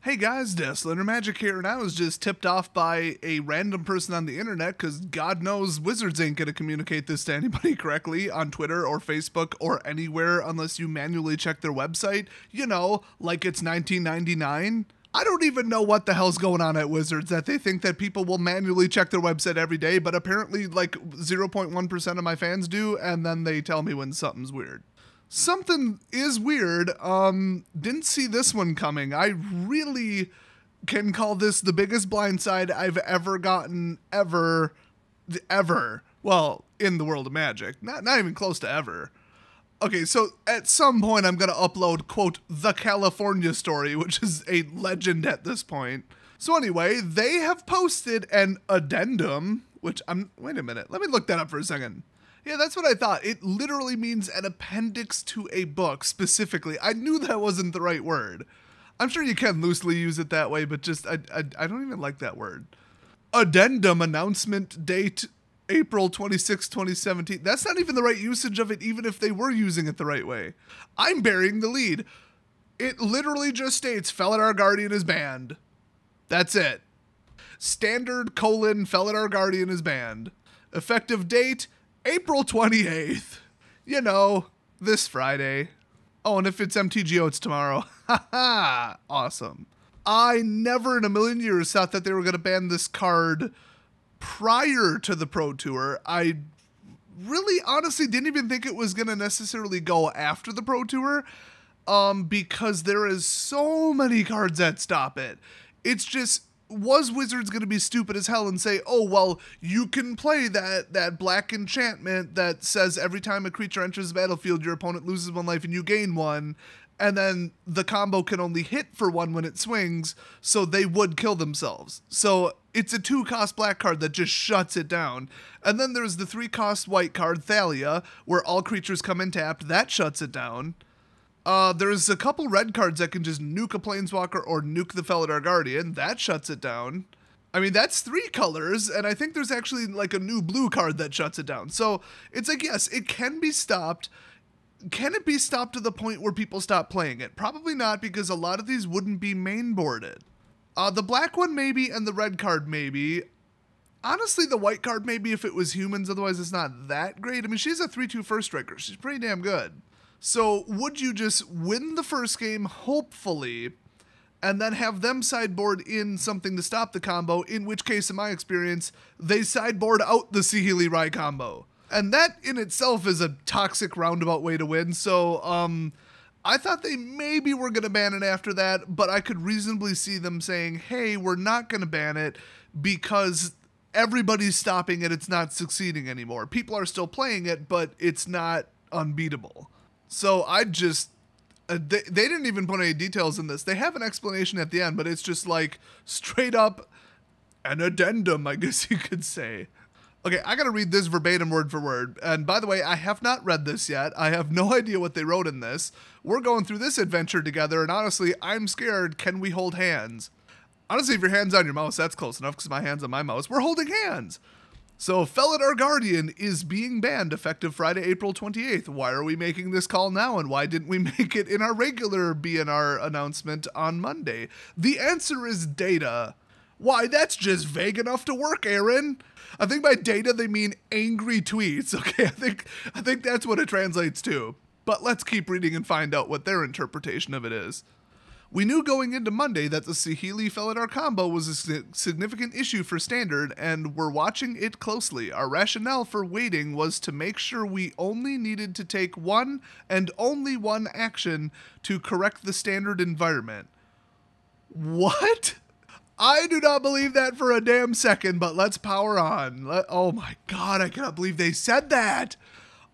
Hey guys, Deathslander Magic here, and I was just tipped off by a random person on the internet because God knows Wizards ain't gonna communicate this to anybody correctly on Twitter or Facebook or anywhere unless you manually check their website, you know, like it's 1999. I don't even know what the hell's going on at Wizards that they think that people will manually check their website every day, but apparently like 0.1% of my fans do, and then they tell me when something's weird. Something is weird. Didn't see this one coming. I really can call this the biggest blindside I've ever gotten ever. Well, in the world of Magic. Not even close to ever. Okay, so at some point I'm going to upload, quote, The California Story, which is a legend at this point. So anyway, they have posted an addendum, which wait a minute, let me look that up for a second. Yeah, that's what I thought. It literally means an appendix to a book, specifically. I knew that wasn't the right word. I'm sure you can loosely use it that way, but just, I don't even like that word. Addendum, announcement date, April 26, 2017. That's not even the right usage of it, even if they were using it the right way. I'm burying the lead. It literally just states, Felidar Guardian is banned. That's it. Standard, Felidar Guardian is banned. Effective date, April 28th. You know, this Friday. Oh, and if it's MTGO, it's tomorrow. Haha, awesome. I never in a million years thought that they were going to ban this card prior to the Pro Tour. I really honestly didn't even think it was going to necessarily go after the Pro Tour, because there is so many cards that stop it. It's just, was Wizards going to be stupid as hell and say, oh, well, you can play that black enchantment that says every time a creature enters the battlefield, your opponent loses 1 life and you gain 1, and then the combo can only hit for 1 when it swings, so they would kill themselves. So it's a 2-cost black card that just shuts it down. And then there's the 3-cost white card, Thalia, where all creatures come in tapped. That shuts it down. There's a couple red cards that can just nuke a Planeswalker or nuke the Felidar Guardian. That shuts it down. I mean, that's 3 colors, and I think there's actually like a new blue card that shuts it down. So it's like, yes, it can be stopped. Can it be stopped to the point where people stop playing it? Probably not, because a lot of these wouldn't be mainboarded. The black one maybe, and the red card maybe. Honestly, the white card maybe if it was humans, otherwise it's not that great. I mean, she's a 3/2 first striker. She's pretty damn good. So would you just win the first game, hopefully, and then have them sideboard in something to stop the combo, in which case, in my experience, they sideboard out the Saheeli Rai combo. And that in itself is a toxic roundabout way to win, so I thought they maybe were going to ban it after that, but I could reasonably see them saying, hey, we're not going to ban it because everybody's stopping it, it's not succeeding anymore. People are still playing it, but it's not unbeatable. So I just, they didn't even put any details in this. They have an explanation at the end, but it's just like straight up an addendum, I guess you could say. Okay, I gotta read this verbatim word for word. And by the way, I have not read this yet. I have no idea what they wrote in this. We're going through this adventure together, and honestly, I'm scared. Can we hold hands? Honestly, if your hand's on your mouse, that's close enough because my hand's on my mouse. We're holding hands. So Felidar Guardian is being banned effective Friday, April 28th. Why are we making this call now, and why didn't we make it in our regular BNR announcement on Monday? The answer is data. Why, that's just vague enough to work, Aaron. I think by data they mean angry tweets. Okay, I think that's what it translates to. But let's keep reading and find out what their interpretation of it is. We knew going into Monday that the Saheeli Felidar combo was a significant issue for Standard, and we're watching it closely. Our rationale for waiting was to make sure we only needed to take one and only one action to correct the Standard environment. What? I do not believe that for a damn second, but let's power on. Oh my god, I cannot believe they said that!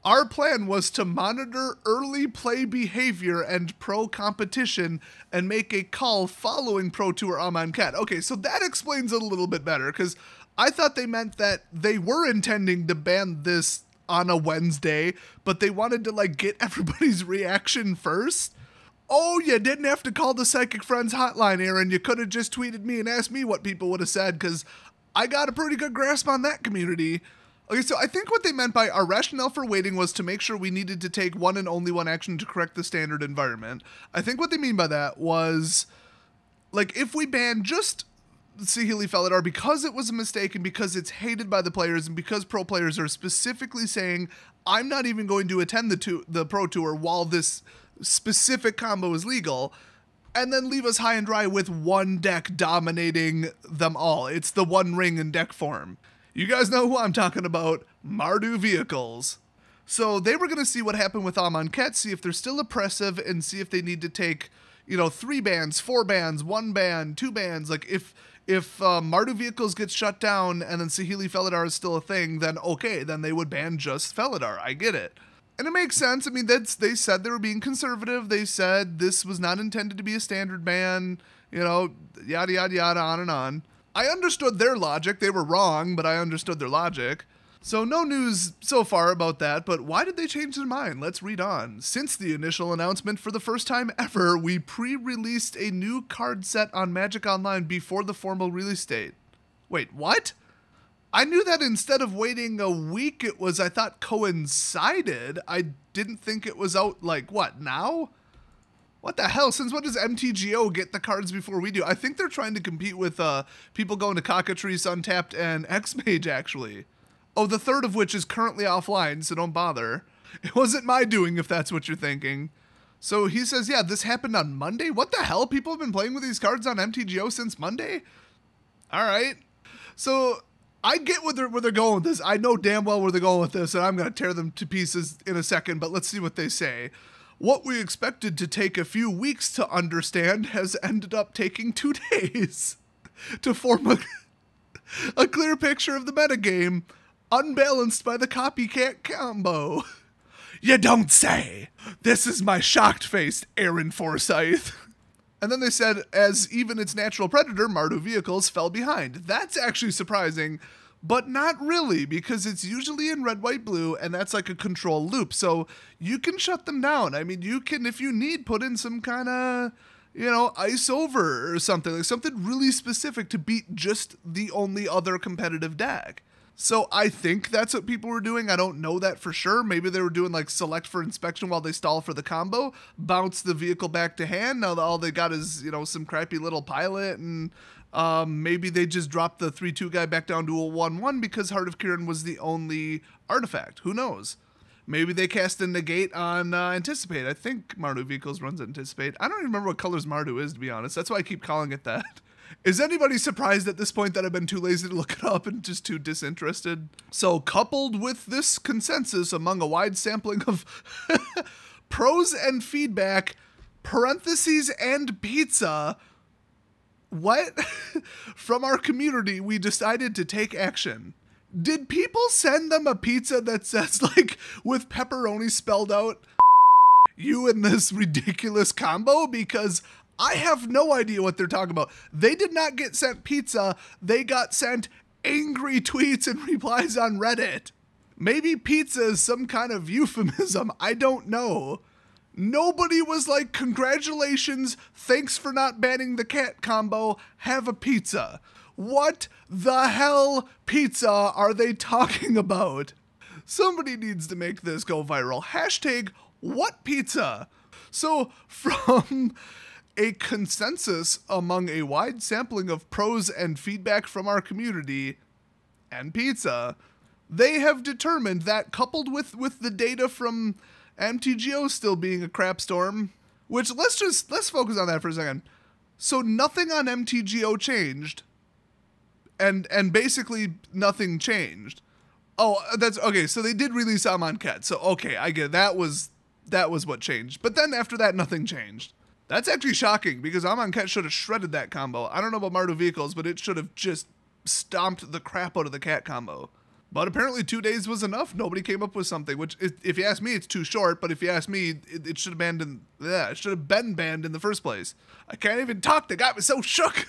Our plan was to monitor early play behavior and pro competition and make a call following Pro Tour Amonkhet. Okay, so that explains it a little bit better, because I thought they meant that they were intending to ban this on a Wednesday, but they wanted to like get everybody's reaction first. Oh, you didn't have to call the Psychic Friends hotline, Aaron. You could have just tweeted me and asked me what people would have said, because I got a pretty good grasp on that community. Okay, so I think what they meant by our rationale for waiting was to make sure we needed to take one and only one action to correct the Standard environment. I think what they mean by that was Like, if we ban just Saheeli Felidar because it was a mistake and because it's hated by the players and because pro players are specifically saying, I'm not even going to attend the Pro Tour while this specific combo is legal, and then leave us high and dry with one deck dominating them all. It's the One Ring in deck form. You guys know who I'm talking about, Mardu Vehicles. So they were going to see what happened with Amonkhet, see if they're still oppressive, and see if they need to take, 3 bans, 4 bans, 1 ban, 2 bans. Like, if Mardu Vehicles gets shut down and then Saheeli Felidar is still a thing, then okay, then they would ban just Felidar. I get it. And it makes sense. I mean, they said they were being conservative. They said this was not intended to be a standard ban, yada, yada, yada, on and on. I understood their logic. They were wrong, but I understood their logic. So no news so far about that, but why did they change their mind? Let's read on. Since the initial announcement, for the first time ever, we pre-released a new card set on Magic Online before the formal release date. Wait, what? I knew that instead of waiting a week, I thought coincided. I didn't think it was out, what, now? What the hell? Since when does MTGO get the cards before we do? I think they're trying to compete with people going to Cockatrice, Untapped, and X-Mage, actually. Oh, the third of which is currently offline, so don't bother. It wasn't my doing, if that's what you're thinking. So he says, yeah, this happened on Monday? What the hell? People have been playing with these cards on MTGO since Monday? All right. So I get where they're going with this. I know damn well where they're going with this, and I'm going to tear them to pieces in a second, but let's see what they say. What we expected to take a few weeks to understand has ended up taking 2 days to form a clear picture of the metagame, unbalanced by the copycat combo. You don't say. This is my shocked face, Aaron Forsyth. And then they said, as even its natural predator, Mardu Vehicles, fell behind. That's actually surprising, but not really, because it's usually in red, white, blue, and that's like a control loop. So you can shut them down. I mean, you can, if you need, put in some kind of, ice over or something, like something really specific to beat just the only other competitive deck. So I think that's what people were doing. I don't know that for sure. Maybe they were doing like select for inspection while they stall for the combo, bounce the vehicle back to hand. Now all they got is, some crappy little pilot, and maybe they just dropped the 3-2 guy back down to a 1-1 because Heart of Kiran was the only artifact. Who knows? Maybe they cast a negate on Anticipate. I think Mardu Vehicles runs Anticipate. I don't even remember what colors Mardu is, to be honest. That's why I keep calling it that. Is anybody surprised at this point that I've been too lazy to look it up and just too disinterested? So coupled with this consensus among a wide sampling of pros and feedback, parentheses and pizza, what? From our community, we decided to take action. Did people send them a pizza that says, with pepperoni spelled out, you in this ridiculous combo? Because I have no idea what they're talking about. They did not get sent pizza. They got sent angry tweets and replies on Reddit. Maybe pizza is some kind of euphemism. I don't know. Nobody was like, congratulations, thanks for not banning the cat combo, have a pizza. What the hell pizza are they talking about? Somebody needs to make this go viral. Hashtag what pizza? So from a consensus among a wide sampling of pros and feedback from our community and pizza, they have determined that, coupled with the data from MTGO still being a crap storm, which let's focus on that for a second. So nothing on MTGO changed, and basically nothing changed. Oh, that's okay. So they did release Amonkhet. So okay, I get it. That was what changed. But then after that, nothing changed. That's actually shocking, because Amonkhet should have shredded that combo. I don't know about Mardu Vehicles, but it should have just stomped the crap out of the cat combo. But apparently 2 days was enough. Nobody came up with something, which, if you ask me, it's too short. But if you ask me, it should have it should have been banned in the first place. I can't even talk. They got me so shook.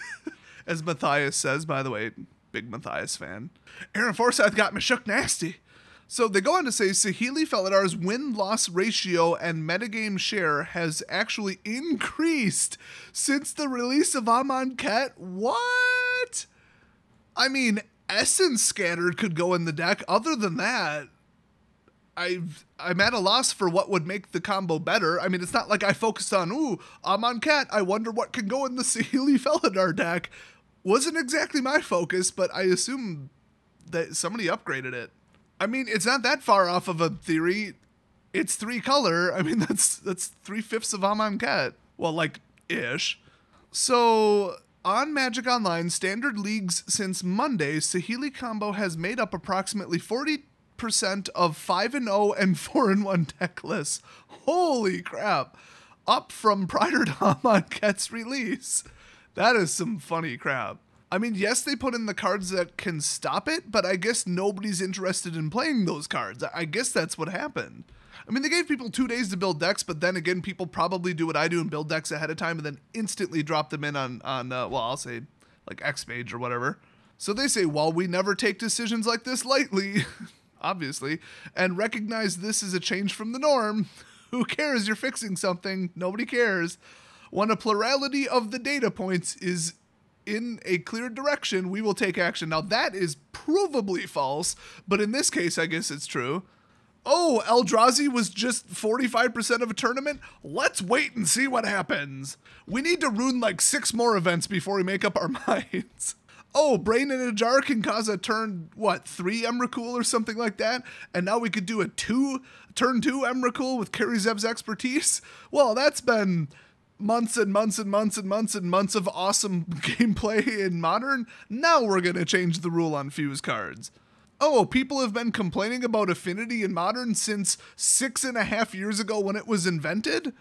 As Matthias says, by the way, big Matthias fan. Aaron Forsyth got me shook nasty. So they go on to say Saheeli Felidar's win-loss ratio and metagame share has actually increased since the release of Amonkhet. What? I mean, Essence Scattered could go in the deck. Other than that, I'm at a loss for what would make the combo better. I mean, it's not like I focused on, ooh, I'm on Cat, I wonder what can go in the Saheeli Felidar deck. Wasn't exactly my focus, but I assume that somebody upgraded it. I mean, it's not that far off of a theory. It's 3 color. I mean, that's 3/5 of Amonkhet. Well, like, ish. So, on Magic Online Standard Leagues since Monday, Saheeli combo has made up approximately 40% of 5-0 and 4-1 deck lists. Holy crap. Up from prior to Amonkhet's release. That is some funny crap. I mean, yes, they put in the cards that can stop it, but I guess nobody's interested in playing those cards. I guess that's what happened. I mean, they gave people 2 days to build decks, but then again, people probably do what I do and build decks ahead of time and then instantly drop them in on well, I'll say, like X-Mage or whatever. So they say, well, we never take decisions like this lightly, obviously, and recognize this is a change from the norm. Who cares? You're fixing something. Nobody cares. When a plurality of the data points is in a clear direction, we will take action. Now, that is provably false, but in this case, I guess it's true. Oh, Eldrazi was just 45% of a tournament? Let's wait and see what happens. We need to rune like 6 more events before we make up our minds. Oh, Brain in a Jar can cause a turn, 3 Emrakul or something like that? And now we could do a turn 2 Emrakul with Kari Zeb's expertise? Well, that's been months and months and months and months and months of awesome gameplay in Modern. Now we're going to change the rule on Fuse cards. Oh, people have been complaining about Affinity in Modern since 6.5 years ago when it was invented?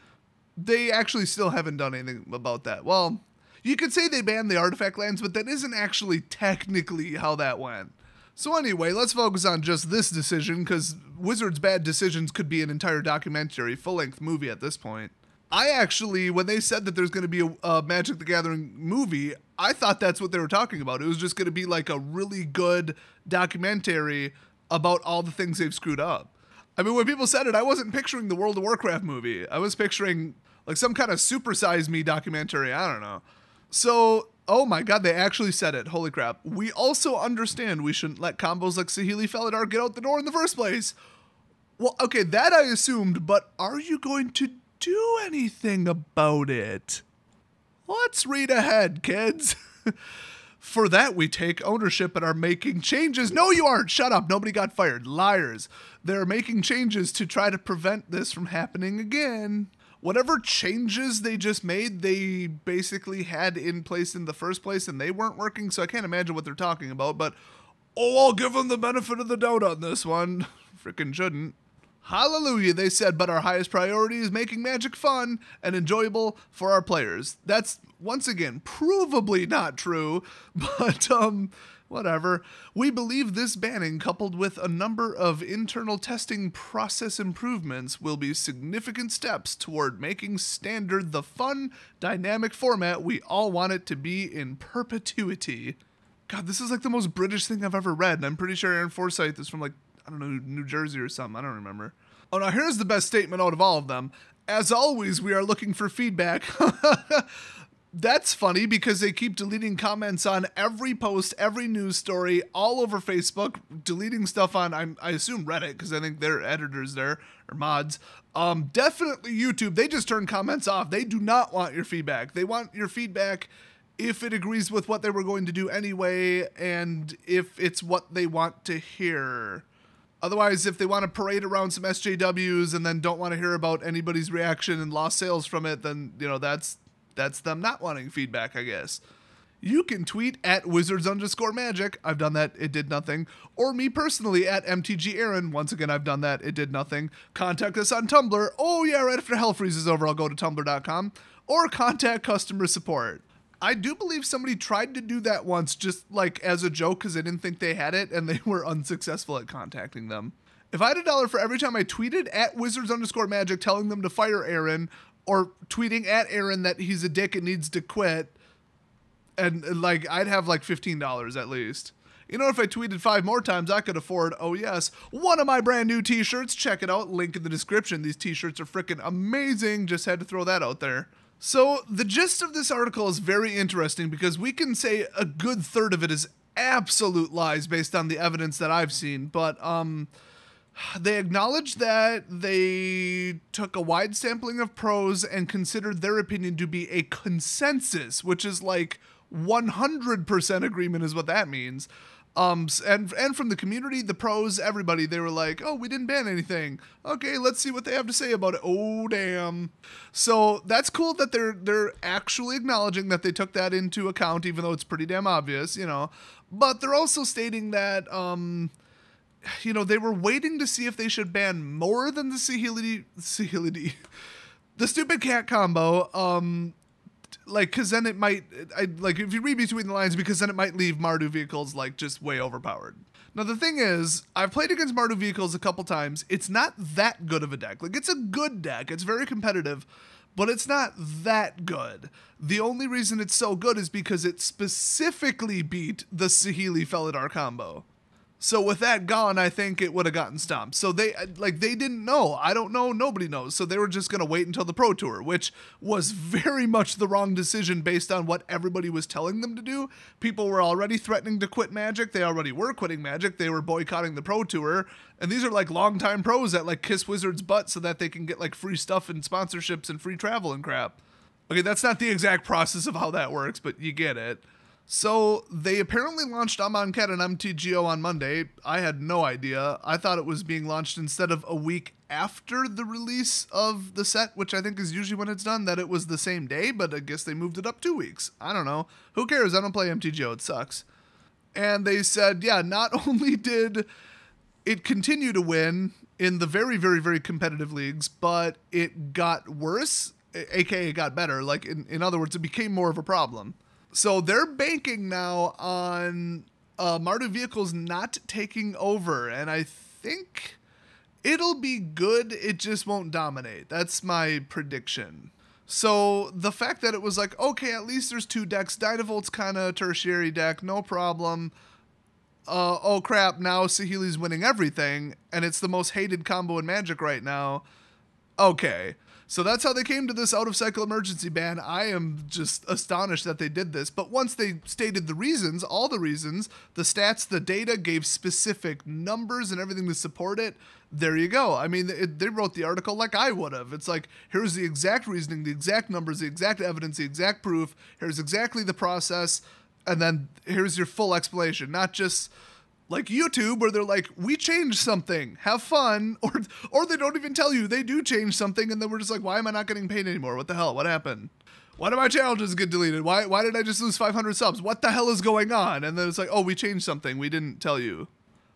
They actually still haven't done anything about that. Well, you could say they banned the artifact lands, but that isn't actually technically how that went. So anyway, let's focus on just this decision, because Wizards' bad decisions could be an entire documentary, full-length movie at this point. I actually, when they said that there's going to be a Magic the Gathering movie, I thought that's what they were talking about. It was just going to be like a really good documentary about all the things they've screwed up. I mean, when people said it, I wasn't picturing the World of Warcraft movie. I was picturing like some kind of Super Size Me documentary. I don't know. So, oh my god, they actually said it. Holy crap. We also understand we shouldn't let combos like Saheeli Felidar get out the door in the first place. Well, okay, that I assumed, but are you going to do anything about it? Let's read ahead, kids. For that, we take ownership and are making changes. No, you aren't. Shut up. Nobody got fired. Liars. They're making changes to try to prevent this from happening again. Whatever changes they just made, they basically had in place in the first place, and they weren't working, so I can't imagine what they're talking about, but, oh, I'll give them the benefit of the doubt on this one. Frickin' shouldn't. Hallelujah, they said, but our highest priority is making Magic fun and enjoyable for our players. That's, once again, provably not true, but, whatever. We believe this banning, coupled with a number of internal testing process improvements, will be significant steps toward making Standard the fun, dynamic format we all want it to be in perpetuity. God, this is like the most British thing I've ever read, and I'm pretty sure Aaron Forsyth is from, like, I don't know, New Jersey or something. I don't remember. Oh, now here's the best statement out of all of them. As always, we are looking for feedback. That's funny because they keep deleting comments on every post, every news story, all over Facebook, deleting stuff on, I assume Reddit, because I think they're editors there, or mods. Definitely YouTube. They just turn comments off. They do not want your feedback. They want your feedback if it agrees with what they were going to do anyway, and if it's what they want to hear. Otherwise, if they want to parade around some SJWs and then don't want to hear about anybody's reaction and lost sales from it, then, you know, that's them not wanting feedback, I guess. You can tweet at Wizards_Magic. I've done that. It did nothing. Or me personally at MTGAaron. Once again, I've done that. It did nothing. Contact us on Tumblr. Oh, yeah, right after Hell freezes over, I'll go to tumblr.com. Or contact customer support. I do believe somebody tried to do that once, just like as a joke, because they didn't think they had it, and they were unsuccessful at contacting them. If I had $1 for every time I tweeted at Wizards_Magic telling them to fire Aaron, or tweeting at Aaron that he's a dick and needs to quit, and like I'd have like $15 at least. You know, if I tweeted 5 more times, I could afford, oh yes, one of my brand new t-shirts. Check it out, link in the description. These t-shirts are freaking amazing. Just had to throw that out there. So the gist of this article is very interesting because we can say a good third of it is absolute lies based on the evidence that I've seen. But They acknowledged that they took a wide sampling of pros and considered their opinion to be a consensus, which is like 100% agreement is what that means. And from the community, the pros, everybody, they were like, oh, we didn't ban anything. Okay, let's see what they have to say about it. Oh, damn. So that's cool that they're actually acknowledging that they took that into account, even though it's pretty damn obvious, you know. But they're also stating that, you know, they were waiting to see if they should ban more than the Sihility, the stupid cat combo, like, because then it might, like, if you read between the lines, because then it might leave Mardu vehicles, like, just way overpowered. Now, the thing is, I've played against Mardu vehicles a couple times. It's not that good of a deck. Like, it's a good deck. It's very competitive, but it's not that good. The only reason it's so good is because it specifically beat the Saheeli Felidar combo. So with that gone, I think it would have gotten stomped. So they didn't know. I don't know. Nobody knows. So they were just going to wait until the Pro Tour, which was very much the wrong decision based on what everybody was telling them to do. People were already threatening to quit Magic. They already were quitting Magic. They were boycotting the Pro Tour. And these are like longtime pros that like kiss Wizards' butt so that they can get like free stuff and sponsorships and free travel and crap. Okay, that's not the exact process of how that works, but you get it. So they apparently launched Amonkhet and MTGO on Monday. I had no idea. I thought it was being launched instead of a week after the release of the set, which I think is usually when it's done, that it was the same day, but I guess they moved it up 2 weeks. I don't know. Who cares? I don't play MTGO. It sucks. And they said, yeah, not only did it continue to win in the very, very, very competitive leagues, but it got worse, aka it got better. Like, in other words, it became more of a problem. So they're banking now on Mardu vehicles not taking over, and I think it'll be good, it just won't dominate. That's my prediction. So the fact that it was like, okay, at least there's 2 decks, Dynavolt's kind of a tertiary deck, no problem. Oh crap, now Saheeli's winning everything, and it's the most hated combo in Magic right now. Okay. So that's how they came to this out-of-cycle emergency ban. I am just astonished that they did this. But once they stated the reasons, all the reasons, the stats, the data, gave specific numbers and everything to support it, there you go. I mean, they wrote the article like I would have. It's like, here's the exact reasoning, the exact numbers, the exact evidence, the exact proof. Here's exactly the process. And then here's your full explanation, not just like YouTube, where they're like, we changed something, have fun, or they don't even tell you they do change something, and then we're just like, why am I not getting paid anymore? What the hell? What happened? Why do my challenges get deleted? Why did I just lose 500 subs? What the hell is going on? And then it's like, oh, we changed something. We didn't tell you.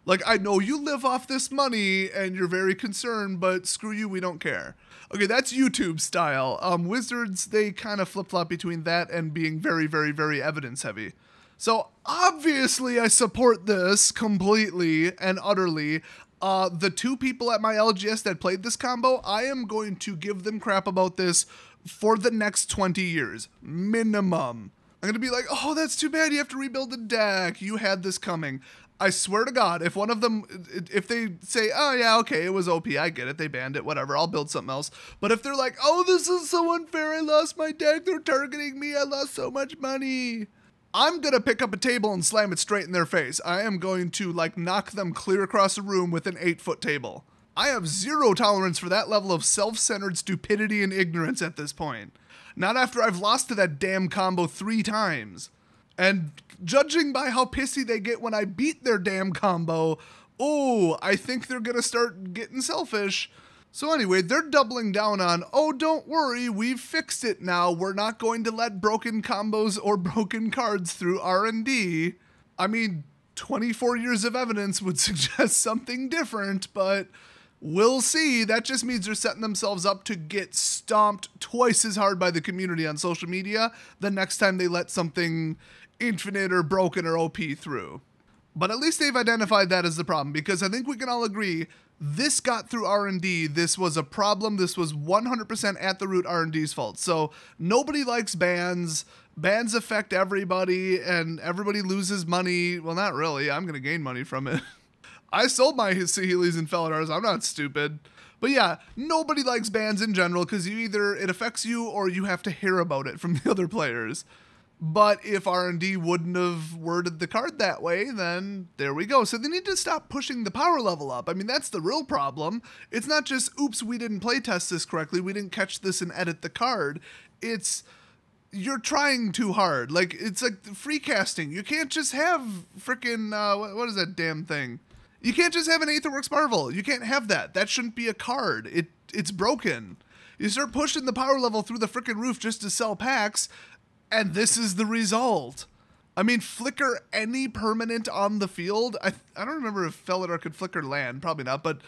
Like, I know you live off this money, and you're very concerned, but screw you, we don't care. Okay, that's YouTube style. Wizards, they kind of flip-flop between that and being very, very, very evidence-heavy. So obviously I support this completely and utterly. The 2 people at my LGS that played this combo, I am going to give them crap about this for the next 20 years, minimum. I'm going to be like, oh, that's too bad, you have to rebuild the deck, you had this coming. I swear to God, if one of them, if they say, oh yeah, okay, it was OP, I get it, they banned it, whatever, I'll build something else. But if they're like, oh, this is so unfair, I lost my deck, they're targeting me, I lost so much money, I'm going to pick up a table and slam it straight in their face. I am going to, like, knock them clear across the room with an 8-foot table. I have zero tolerance for that level of self-centered stupidity and ignorance at this point. Not after I've lost to that damn combo 3 times. And judging by how pissy they get when I beat their damn combo, oh, I think they're going to start getting selfish. So anyway, they're doubling down on, oh, don't worry, we've fixed it now. We're not going to let broken combos or broken cards through R&D. I mean, 24 years of evidence would suggest something different, but we'll see. That just means they're setting themselves up to get stomped twice as hard by the community on social media the next time they let something infinite or broken or OP through. But at least they've identified that as the problem, because I think we can all agree this got through R&D. This was a problem. This was 100% at the root R&D's fault. So nobody likes bans. Bans affect everybody, and everybody loses money. Well, not really. I'm going to gain money from it. I sold my Saheelis and Felidars. I'm not stupid. But yeah, nobody likes bans in general because it affects you or you have to hear about it from the other players. But if R&D wouldn't have worded the card that way, then there we go. So they need to stop pushing the power level up. I mean, that's the real problem. It's not just, oops, we didn't playtest this correctly, we didn't catch this and edit the card. It's, you're trying too hard. Like, it's like free casting. You can't just have freaking, what is that damn thing? You can't just have an Aetherworks Marvel. You can't have that. That shouldn't be a card. It's broken. You start pushing the power level through the freaking roof just to sell packs, and this is the result. I mean, flicker any permanent on the field. I don't remember if Felidar could flicker land. Probably not, but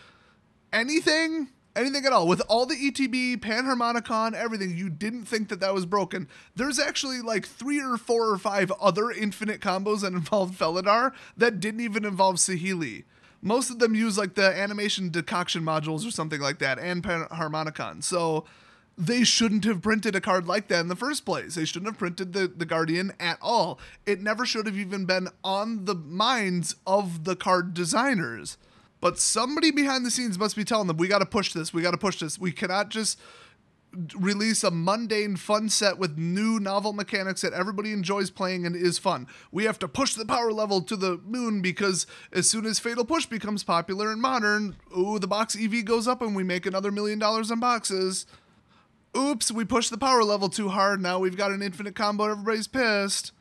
anything at all. With all the ETB, Panharmonicon, everything, you didn't think that was broken. There's actually like 3 or 4 or 5 other infinite combos that involved Felidar that didn't even involve Saheeli. Most of them use like the animation decoction modules or something like that, and Panharmonicon. So they shouldn't have printed a card like that in the first place. They shouldn't have printed the Guardian at all. It never should have even been on the minds of the card designers. But somebody behind the scenes must be telling them, we got to push this. We got to push this. We cannot just release a mundane fun set with new novel mechanics that everybody enjoys playing and is fun. We have to push the power level to the moon because as soon as Fatal Push becomes popular in Modern, ooh, the box EV goes up and we make another $1 million on boxes. Oops, we pushed the power level too hard. Now we've got an infinite combo. Everybody's pissed.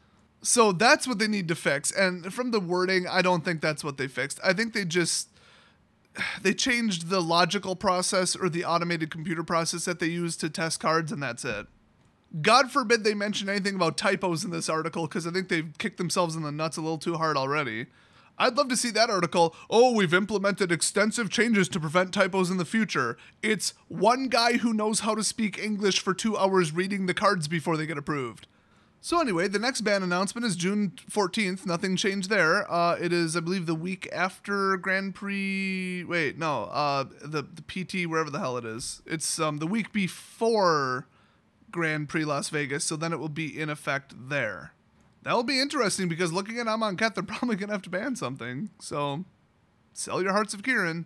So that's what they need to fix. And from the wording, I don't think that's what they fixed. I think they changed the logical process or the automated computer process that they use to test cards, and that's it. God forbid they mention anything about typos in this article, because I think they've kicked themselves in the nuts a little too hard already. I'd love to see that article. Oh, we've implemented extensive changes to prevent typos in the future. It's one guy who knows how to speak English for 2 hours reading the cards before they get approved. So anyway, the next ban announcement is June 14th. Nothing changed there. It is, I believe, the week after Grand Prix. Wait, no, the PT, wherever the hell it is. It's the week before Grand Prix Las Vegas, so then it will be in effect there. That'll be interesting because looking at Amonkhet, they're probably going to have to ban something. So, sell your Hearts of Kirin.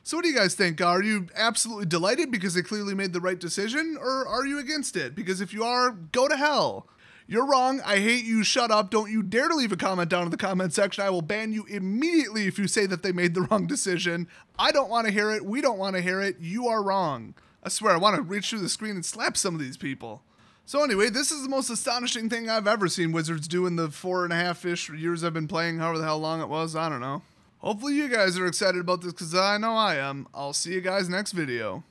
So what do you guys think? Are you absolutely delighted because they clearly made the right decision? Or are you against it? Because if you are, go to hell. You're wrong. I hate you. Shut up. Don't you dare to leave a comment down in the comment section. I will ban you immediately if you say that they made the wrong decision. I don't want to hear it. We don't want to hear it. You are wrong. I swear, I want to reach through the screen and slap some of these people. So anyway, this is the most astonishing thing I've ever seen Wizards do in the 4.5-ish years I've been playing, however the hell long it was, I don't know. Hopefully you guys are excited about this because I know I am. I'll see you guys next video.